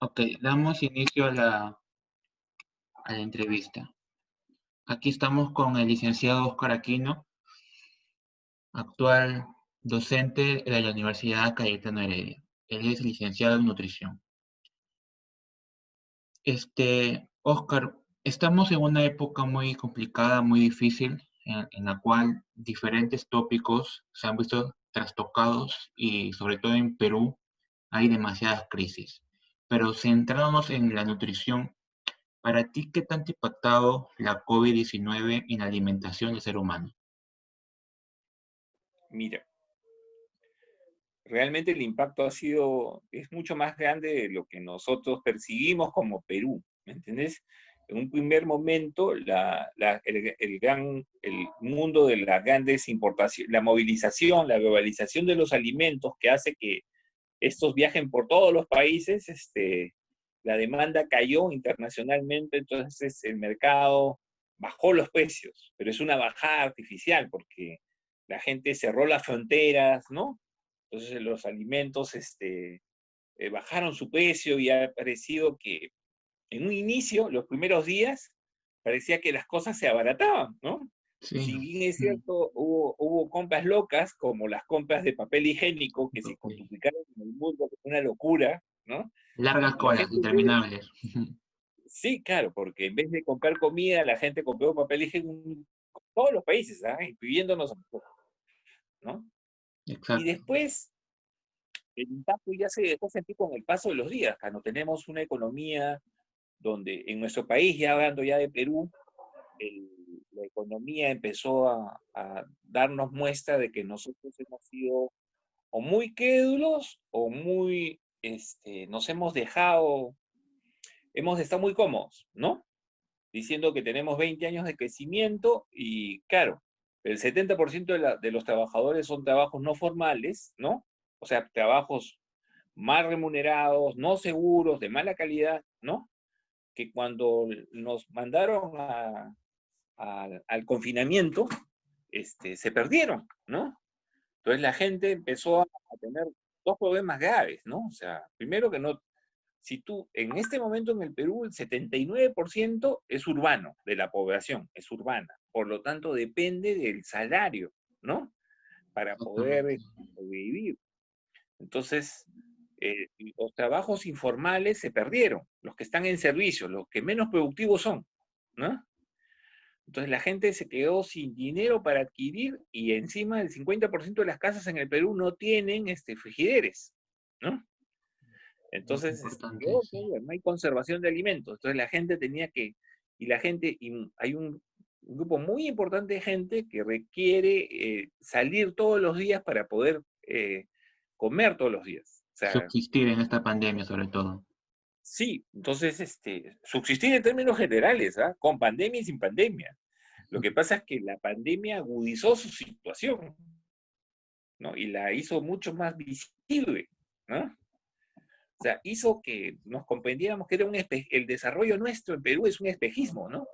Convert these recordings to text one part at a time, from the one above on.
Ok, damos inicio a la entrevista. Aquí estamos con el licenciado Óscar Aquino, actual docente de la Universidad Cayetano Heredia. Él es licenciado en nutrición. Óscar, estamos en una época muy complicada, muy difícil, en la cual diferentes tópicos se han visto trastocados y sobre todo en Perú hay demasiadas crisis. Pero centrándonos en la nutrición, para ti, ¿qué tanto ha impactado la COVID-19 en la alimentación del ser humano? Mira, realmente el impacto es mucho más grande de lo que nosotros percibimos como Perú, ¿me entendés? En un primer momento, el mundo de las grandes importaciones, la movilización, la globalización de los alimentos que hace que estos viajen por todos los países, la demanda cayó internacionalmente, entonces el mercado bajó los precios, pero es una bajada artificial porque la gente cerró las fronteras, ¿no? Entonces los alimentos bajaron su precio y ha parecido que en un inicio, los primeros días, parecía que las cosas se abarataban, ¿no? Sí, Si bien es cierto, hubo compras locas, como las compras de papel higiénico, que se ok. multiplicaron en el mundo, como una locura, ¿no? Largas La colas, gente, en vez de- interminables. sí, claro, porque en vez de comprar comida, la gente compró papel higiénico en todos los países, ¿ah? Incluyéndonos a nosotros, ¿no? Y Exacto. después, el impacto ya se dejó sentir con el paso de los días. Cuando tenemos una economía donde en nuestro país, ya hablando ya de Perú, la economía empezó a darnos muestra de que nosotros hemos sido o muy crédulos o muy, hemos estado muy cómodos, ¿no? Diciendo que tenemos 20 años de crecimiento y claro, el 70% de los trabajadores son trabajos no formales, ¿no? O sea, trabajos mal remunerados, no seguros, de mala calidad, ¿no? Que cuando nos mandaron al confinamiento, se perdieron, ¿no? Entonces la gente empezó a tener dos problemas graves, ¿no? O sea, primero que no, si tú, en este momento en el Perú, el 79% es urbano de la población, es urbana, por lo tanto depende del salario, ¿no? Para poder Exactamente. sobrevivir. Entonces, los trabajos informales se perdieron, los que están en servicio, los que menos productivos son, ¿no? Entonces la gente se quedó sin dinero para adquirir y encima el 50% de las casas en el Perú no tienen frigideres, ¿no? Muy Entonces, importante, sí. no hay conservación de alimentos. Entonces la gente tenía que, hay un grupo muy importante de gente que requiere salir todos los días para poder comer todos los días. O sea, Subsistir en esta pandemia, sobre todo. sí, entonces, subsistir en términos generales, ¿ah? Con pandemia y sin pandemia. Lo que pasa es que la pandemia agudizó su situación, ¿no? Y la hizo mucho más visible, ¿no? O sea, hizo que nos comprendiéramos que era el desarrollo nuestro en Perú es un espejismo, ¿no?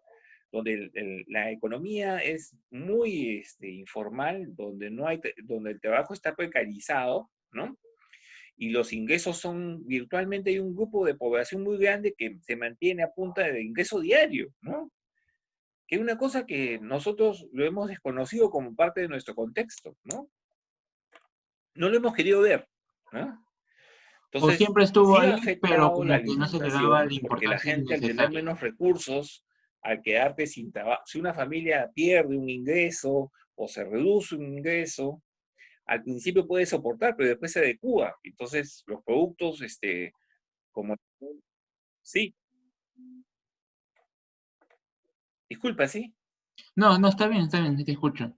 Donde la economía es muy informal, donde, no hay, donde el trabajo está precarizado, ¿no? Y los ingresos son virtualmente, hay un grupo de población muy grande que se mantiene a punta de ingreso diario, ¿no? Que es una cosa que nosotros lo hemos desconocido como parte de nuestro contexto, ¿no? No lo hemos querido ver, ¿no? O Entonces, siempre estuvo sí ha ahí, pero afectado la como que no se le daba la alimentación, porque la importancia gente al tener necesaria. menos recursos, al quedarte sin trabajo, si una familia pierde un ingreso o se reduce un ingreso, al principio puede soportar, pero después se adecúa. Entonces, los productos, como, sí, disculpa, sí, No, no, está bien, sí te escucho.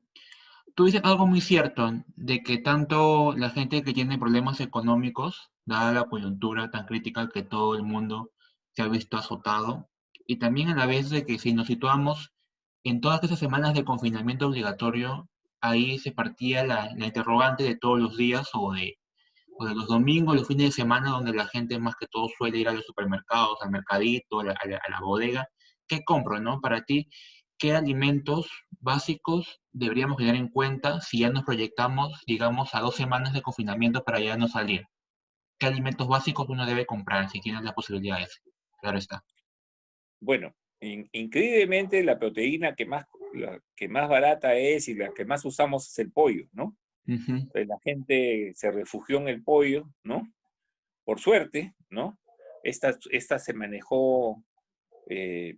Tú dices algo muy cierto, de que tanto la gente que tiene problemas económicos, dada la coyuntura tan crítica que todo el mundo se ha visto azotado, y también a la vez de que si nos situamos en todas esas semanas de confinamiento obligatorio, ahí se partía la interrogante de todos los días o de los domingos, los fines de semana, donde la gente más que todo suele ir a los supermercados, al mercadito, a la bodega. ¿Qué compro, no? Para ti, ¿qué alimentos básicos deberíamos tener en cuenta si ya nos proyectamos, digamos, a 2 semanas de confinamiento para ya no salir? qué alimentos básicos uno debe comprar si tiene las posibilidades. Claro está. Bueno, increíblemente la proteína la que más barata es y la que más usamos es el pollo, ¿no? Ujú. Entonces la gente se refugió en el pollo, ¿no? Por suerte, ¿no? Esta se manejó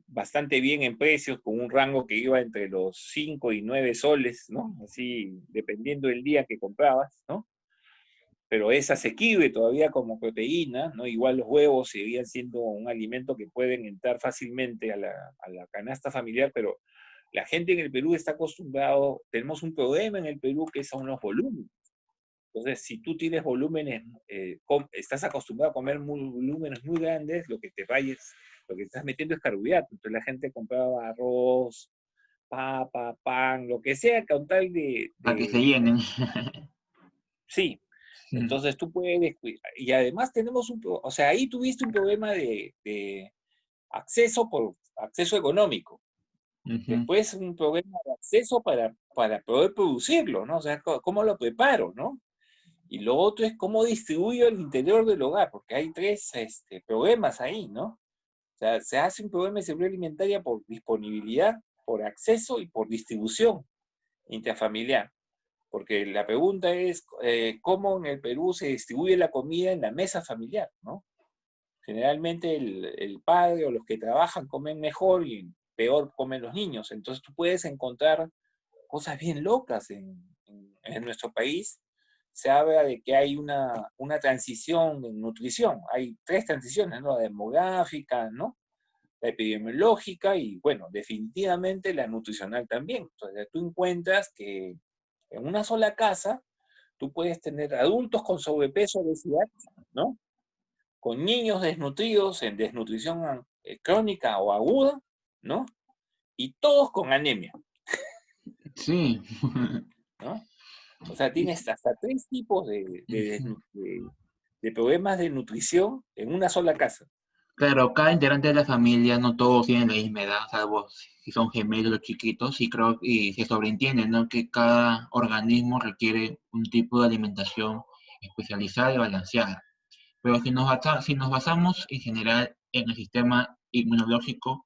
bastante bien en precios, con un rango que iba entre los 5 y 9 soles, ¿no? Así, dependiendo del día que comprabas, ¿no? Pero es asequible todavía como proteína, ¿no? Igual los huevos seguían siendo un alimento que pueden entrar fácilmente a la canasta familiar, pero la gente en el Perú está acostumbrado, tenemos un problema en el Perú que son los volúmenes. Entonces, si tú tienes volúmenes, estás acostumbrado a comer volúmenes muy grandes, lo que te vayas, lo que estás metiendo es carbohidrato. Entonces la gente compraba arroz, papa, pan, lo que sea, con tal Para que se llenen. sí. Entonces tú puedes, y además tenemos o sea, ahí tuviste un problema de acceso económico. Ujú. Después un problema de acceso para poder producirlo, ¿no? O sea, ¿cómo lo preparo, no? Y lo otro es cómo distribuyo el interior del hogar, porque hay tres problemas ahí, ¿no? O sea, se hace un problema de seguridad alimentaria por disponibilidad, por acceso y por distribución intrafamiliar. Porque la pregunta es cómo en el Perú se distribuye la comida en la mesa familiar, ¿no? Generalmente el padre o los que trabajan comen mejor y peor comen los niños. Entonces tú puedes encontrar cosas bien locas en nuestro país. Se habla de que hay una transición en nutrición. Hay tres transiciones, ¿no? La demográfica, ¿no? La epidemiológica y, bueno, definitivamente la nutricional también. Entonces tú encuentras que en una sola casa tú puedes tener adultos con sobrepeso, obesidad, ¿no? Con niños desnutridos en desnutrición crónica o aguda, ¿no? Y todos con anemia, Sí. ¿no? O sea, tienes hasta tres tipos de problemas de nutrición en una sola casa. Claro, cada integrante de la familia, no todos tienen la misma edad, salvo si son gemelos o chiquitos, y creo y se sobreentiende, ¿no? Que cada organismo requiere un tipo de alimentación especializada y balanceada. Pero si nos basamos en general en el sistema inmunológico,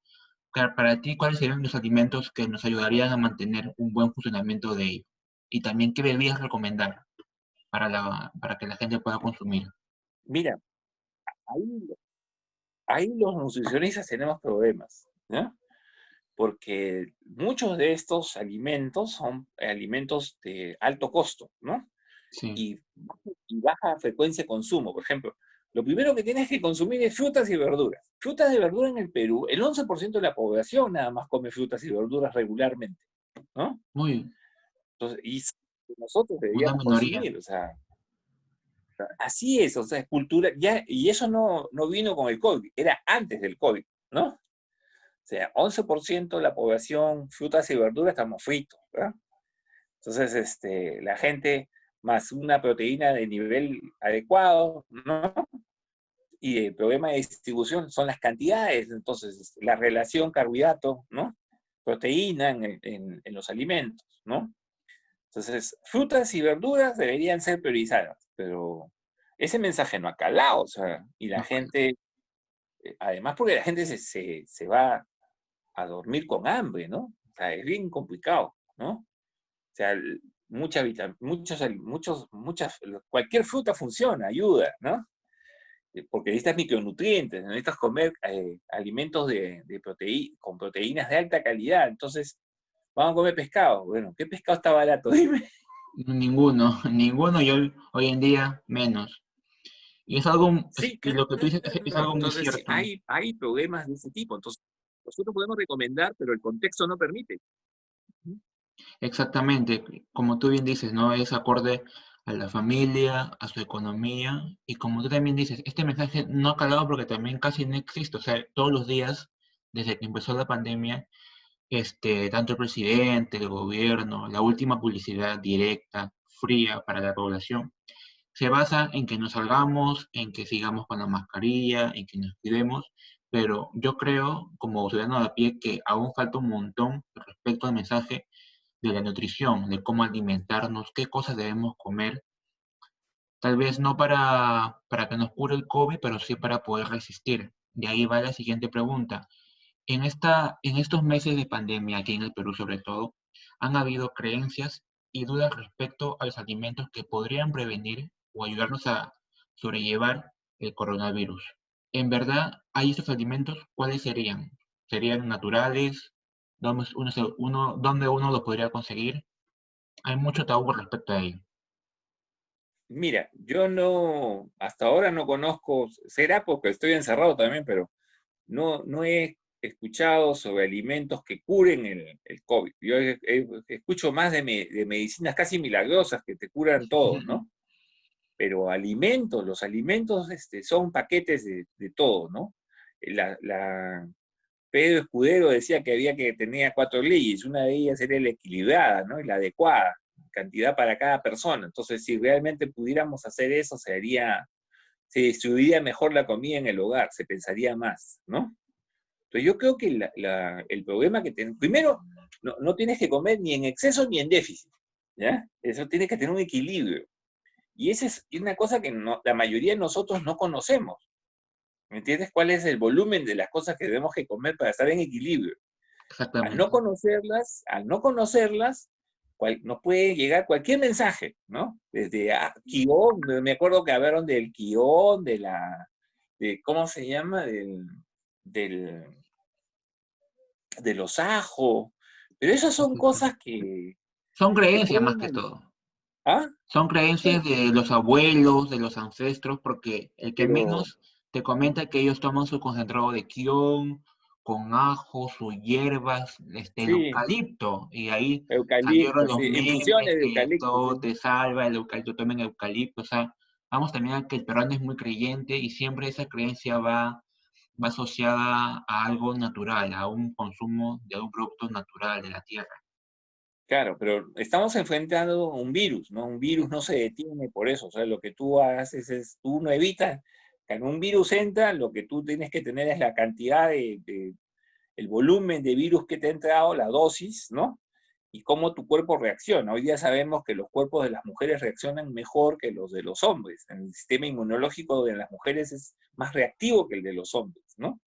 claro, para ti, ¿cuáles serían los alimentos que nos ayudarían a mantener un buen funcionamiento de ello? Y también, ¿qué bebidas recomendar para que la gente pueda consumir? Mira, ahí, ahí los nutricionistas tenemos problemas, ¿no? Porque muchos de estos alimentos son alimentos de alto costo, ¿no? Sí, Y, y baja frecuencia de consumo. Por ejemplo, lo primero que tienes que consumir es frutas y verduras. Frutas y verduras en el Perú, el 11% de la población nada más come frutas y verduras regularmente, ¿no? muy, Entonces, y nosotros una deberíamos minoría. consumir, o sea, así es, o sea, es cultura, ya, y eso no vino con el COVID, era antes del COVID, ¿no? O sea, 11% de la población, frutas y verduras, estamos fritos, ¿verdad? Entonces, la gente más una proteína de nivel adecuado, ¿no? Y el problema de distribución son las cantidades, entonces, la relación carbohidrato, ¿no? Proteína en los alimentos, ¿no? Entonces, frutas y verduras deberían ser priorizadas, pero ese mensaje no ha calado, o sea, y la No, gente, además porque la gente se va a dormir con hambre, ¿no? O sea, es bien complicado, ¿no? O sea, cualquier fruta funciona, ayuda, ¿no? Porque necesitas micronutrientes, necesitas comer alimentos con proteínas de alta calidad. Entonces, vamos a comer pescado. Bueno, ¿qué pescado está barato? Dime. ninguno, ninguno y hoy en día menos. Y es algo, Sí, y lo que tú dices es claro. algo muy Entonces, sí, cierto. hay problemas de ese tipo. Entonces, nosotros podemos recomendar, pero el contexto no permite. Exactamente, como tú bien dices, ¿no? Es acorde a la familia, a su economía, y como tú también dices, este mensaje no ha calado porque también casi no existe, o sea, todos los días, desde que empezó la pandemia, tanto el presidente, el gobierno, la última publicidad directa, fría para la población, se basa en que nos salgamos, en que sigamos con la mascarilla, en que nos cuidemos, pero yo creo, como ciudadano de a pie, que aún falta un montón respecto al mensaje de la nutrición, de cómo alimentarnos, qué cosas debemos comer, Tal vez no para que nos cure el COVID, pero sí para poder resistir. De ahí va la siguiente pregunta. En estos meses de pandemia, aquí en el Perú sobre todo, han habido creencias y dudas respecto a los alimentos que podrían prevenir o ayudarnos a sobrellevar el coronavirus. En verdad, ¿hay estos alimentos? ¿Cuáles serían? ¿Serían naturales? ¿Dónde uno los podría conseguir? Hay mucho tabú respecto a ello. Mira, yo no, hasta ahora no conozco, será porque estoy encerrado también, pero no he escuchado sobre alimentos que curen el COVID. Yo escucho más de medicinas casi milagrosas que te curan todo, ¿no? Pero alimentos, los alimentos son paquetes de todo, ¿no? Pedro Escudero decía que había que tener 4 leyes, una de ellas era la equilibrada, ¿no? Y la adecuada, cantidad para cada persona. Entonces, si realmente pudiéramos hacer eso, se distribuiría mejor la comida en el hogar, se pensaría más, ¿no? Entonces, yo creo que el problema que tenemos, primero, no tienes que comer ni en exceso ni en déficit, ¿ya? Eso tiene que tener un equilibrio. Y esa es una cosa que la mayoría de nosotros no conocemos. ¿Me entiendes? ¿Cuál es el volumen de las cosas que debemos que comer para estar en equilibrio? Exactamente. Al no conocerlas, nos puede llegar cualquier mensaje, ¿no? Desde quión, me acuerdo que hablaron del quión, ¿cómo se llama? Del, de los ajos, pero esas Sí, son sí, sí. cosas Son que creencias más pueden... que todo. ¿Ah? Son creencias de los abuelos, de los ancestros, porque el que Pero menos te comenta que ellos toman su concentrado de quión, con ajo, sus hierbas, el sí, eucalipto, y ahí salieron eucalipto, los sí, memes infusiones de que eucalipto, todo sí. te salva, el eucalipto, tomen eucalipto, o sea, vamos también a que el peruano es muy creyente y siempre esa creencia va asociada a algo natural, a un consumo de un producto natural de la tierra. Claro, pero estamos enfrentando un virus, ¿no? Un virus no se detiene por eso. O sea, lo que tú haces es, tú no evitas, cuando un virus entra, lo que tú tienes que tener es la cantidad el volumen de virus que te ha entrado, la dosis, ¿no? Y cómo tu cuerpo reacciona. Hoy día sabemos que los cuerpos de las mujeres reaccionan mejor que los de los hombres. El sistema inmunológico de las mujeres es más reactivo que el de los hombres, ¿no?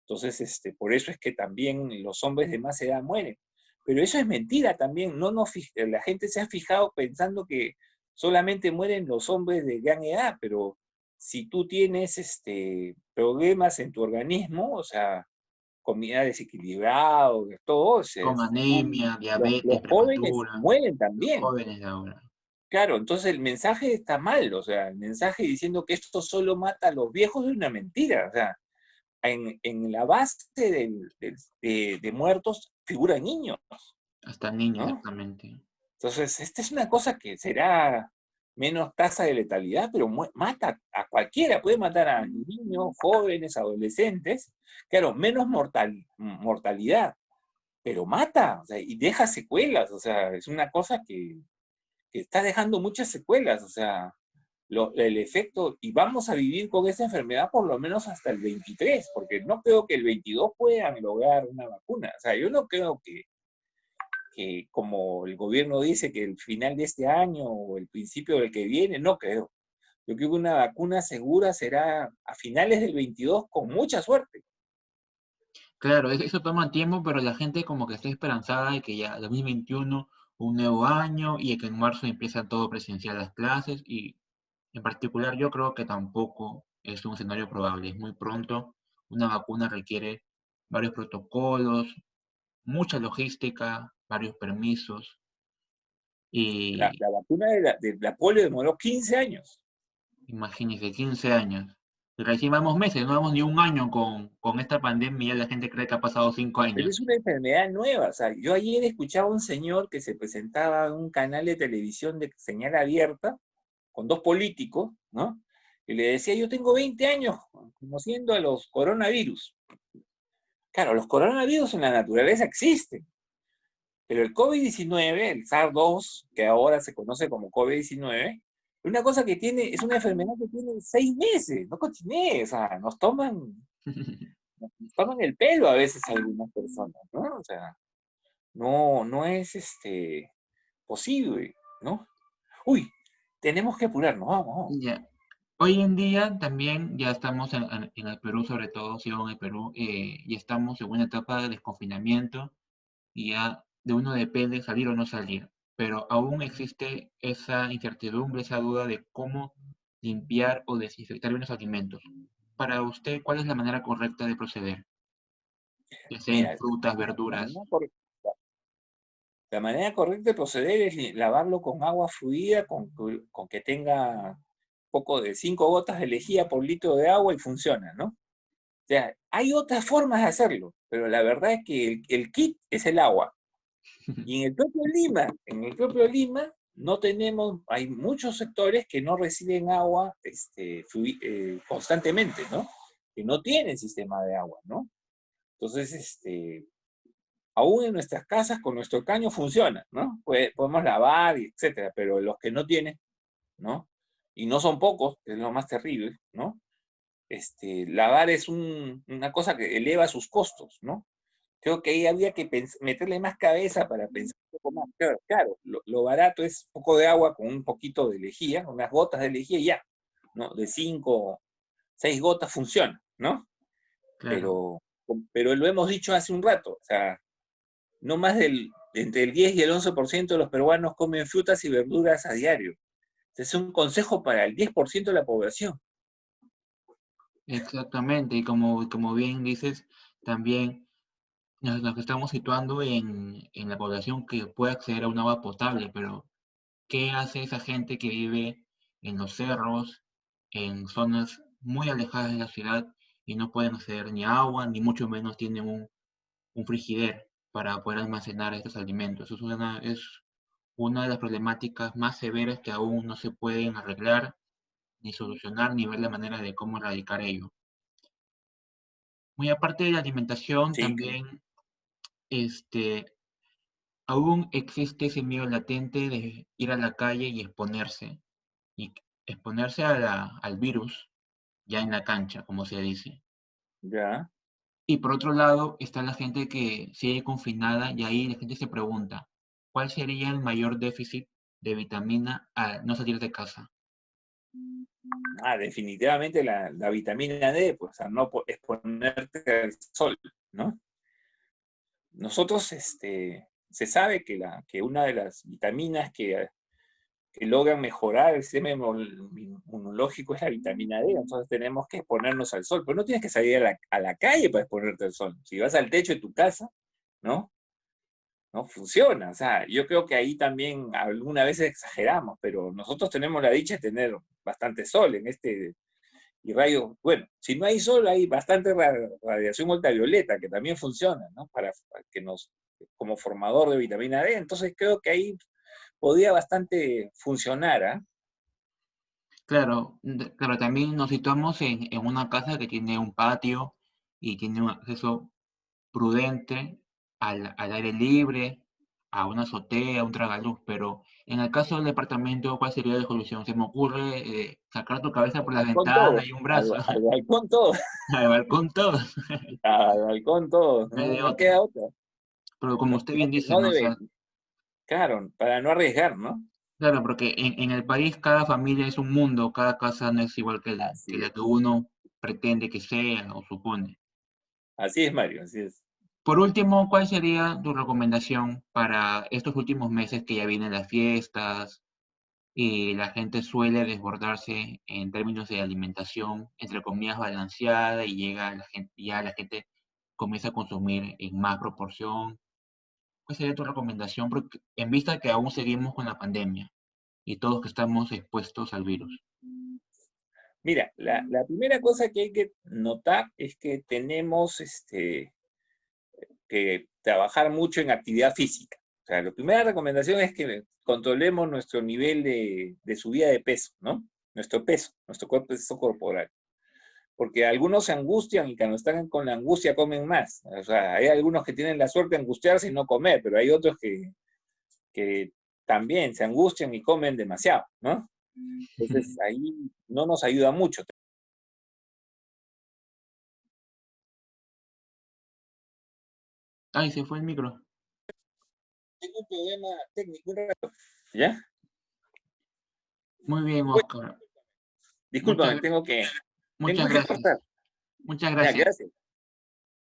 Entonces, por eso es que también los hombres de más edad mueren. Pero eso es mentira también. La gente se ha fijado pensando que solamente mueren los hombres de gran edad, pero si tú tienes problemas en tu organismo, o sea, comida desequilibrada, todo, o sea, Con anemia, los diabetes jóvenes prematura, mueren los también. jóvenes de ahora. Claro, entonces el mensaje está mal, o sea, el mensaje diciendo que esto solo mata a los viejos es una mentira, o sea, en la base de muertos figuran niños, Hasta niños, ¿no? exactamente. Entonces, esta es una cosa que será menos tasa de letalidad, pero mata a cualquiera, puede matar a niños, jóvenes, adolescentes, claro, menos mortalidad, pero mata, o sea, y deja secuelas, o sea, es una cosa que está dejando muchas secuelas, o sea, el efecto, y vamos a vivir con esa enfermedad por lo menos hasta el 23, porque no creo que el 22 puedan lograr una vacuna. O sea, yo no creo que como el gobierno dice que el final de este año o el principio del que viene, no creo. Yo creo que una vacuna segura será a finales del 22 con mucha suerte. Claro, eso toma tiempo, pero la gente como que está esperanzada de que ya 2021, un nuevo año, y de que en marzo empieza todo presencial las clases, y en particular yo creo que tampoco es un escenario probable, es muy pronto, una vacuna requiere varios protocolos, mucha logística, varios permisos, y La vacuna de la polio demoró 15 años. imagínense, 15 años. Y recién vamos meses, no vamos ni un año con esta pandemia, y ya la gente cree que ha pasado 5 Pero años. es una enfermedad nueva. O sea, yo ayer escuchaba a un señor que se presentaba en un canal de televisión de señal abierta con dos políticos, ¿no? Y le decía, yo tengo 20 años conociendo a los coronavirus. Claro, los coronavirus en la naturaleza existen, pero el COVID-19, el SARS-2, que ahora se conoce como COVID-19, es una cosa que tiene, es una enfermedad que tiene 6 meses, no continúe, o sea, nos toman el pelo a veces algunas personas, ¿no? O sea, no es posible, ¿no? Uy, tenemos que apurarnos, vamos, vamos. Ya. Hoy en día también ya estamos en el Perú, sobre todo, sigo en el Perú, y estamos en una etapa de desconfinamiento y ya de uno depende salir o no salir. Pero aún existe esa incertidumbre, esa duda de cómo limpiar o desinfectar bien los alimentos. Para usted, ¿cuál es la manera correcta de proceder? Ya sea en Mira, frutas, la verduras. manera, la manera correcta de proceder es lavarlo con agua fluida, con que tenga poco de 5 gotas de lejía por litro de agua y funciona, ¿no? O sea, hay otras formas de hacerlo, pero la verdad es que el kit es el agua. Y en el propio Lima, no tenemos, hay muchos sectores que no reciben agua constantemente, ¿no? Que no tienen sistema de agua, ¿no? Entonces, aún en nuestras casas con nuestro caño funciona, ¿no? Podemos lavar, etcétera, pero los que no tienen, ¿no? Y no son pocos, que es lo más terrible, ¿no? Lavar es una cosa que eleva sus costos, ¿no? Creo que ahí había que meterle más cabeza para pensar un poco más. Claro, claro, lo barato es un poco de agua con un poquito de lejía, unas gotas de lejía y ya, ¿no? De 5, 6 gotas funciona, ¿no? Claro, Pero lo hemos dicho hace un rato, o sea, no más entre el 10 y el 11% de los peruanos comen frutas y verduras a diario. Este es un consejo para el 10% de la población. exactamente. Y como bien dices, también nos estamos situando en la población que puede acceder a un agua potable, pero ¿qué hace esa gente que vive en los cerros, en zonas muy alejadas de la ciudad y no pueden acceder ni a agua, ni mucho menos tienen un frigider para poder almacenar estos alimentos? Es una de las problemáticas más severas que aún no se pueden arreglar, ni solucionar, ni ver la manera de cómo erradicar ello. Muy aparte de la alimentación, Sí, también este, aún existe ese miedo latente de ir a la calle y exponerse al virus ya en la cancha, como se dice. ya. Y por otro lado está la gente que sigue confinada y ahí la gente se pregunta, ¿cuál sería el mayor déficit de vitamina al no salir de casa? Definitivamente la vitamina D, pues a no exponerte al sol, ¿no? Nosotros, se sabe que una de las vitaminas que logran mejorar el sistema inmunológico es la vitamina D, entonces tenemos que exponernos al sol, pero no tienes que salir a la calle para exponerte al sol. Si vas al techo de tu casa, ¿no? No funciona. O sea, yo creo que ahí también alguna vez exageramos, pero nosotros tenemos la dicha de tener bastante sol y rayos. Bueno, si no hay sol, hay bastante radiación ultravioleta que también funciona, ¿no? Para que como formador de vitamina D. Entonces creo que ahí podía bastante funcionar, ¿ah? Claro, claro, también nos situamos en una casa que tiene un patio y tiene un acceso prudente al aire libre, a una azotea, a un tragaluz, pero en el caso del departamento, ¿cuál sería la solución? Se me ocurre sacar tu cabeza por la Balcón ventana todo, y un al, brazo, al balcón todo, al balcón todo, al balcón todo, no hay no, de no otra. queda otra. Pero como usted bien dice, No ¿no? O debe, sea, claro, para no arriesgar, ¿no? claro, porque en el país cada familia es un mundo, cada casa no es igual que Así la es, que uno pretende que sea o supone. así es, Mario, así es. Por último, ¿cuál sería tu recomendación para estos últimos meses que ya vienen las fiestas y la gente suele desbordarse en términos de alimentación, entre comidas balanceada y llega la gente, ya la gente comienza a consumir en más proporción? ¿Cuál sería tu recomendación? Porque en vista que aún seguimos con la pandemia y todos que estamos expuestos al virus. Mira, la primera cosa que hay que notar es que tenemos que trabajar mucho en actividad física. O sea, la primera recomendación es que controlemos nuestro nivel de subida de peso, ¿no? Nuestro peso, nuestro peso corporal. Porque algunos se angustian y cuando están con la angustia comen más. O sea, hay algunos que tienen la suerte de angustiarse y no comer, pero hay otros que también se angustian y comen demasiado, ¿no? Entonces ahí no nos ayuda mucho. Ay, se fue el micro. Tengo un problema técnico, un rato. ¿Ya? Muy bien, Bueno, Oscar. discúlpame, Muchas, tengo muchas que gracias. cortar. Muchas Ya, gracias. gracias.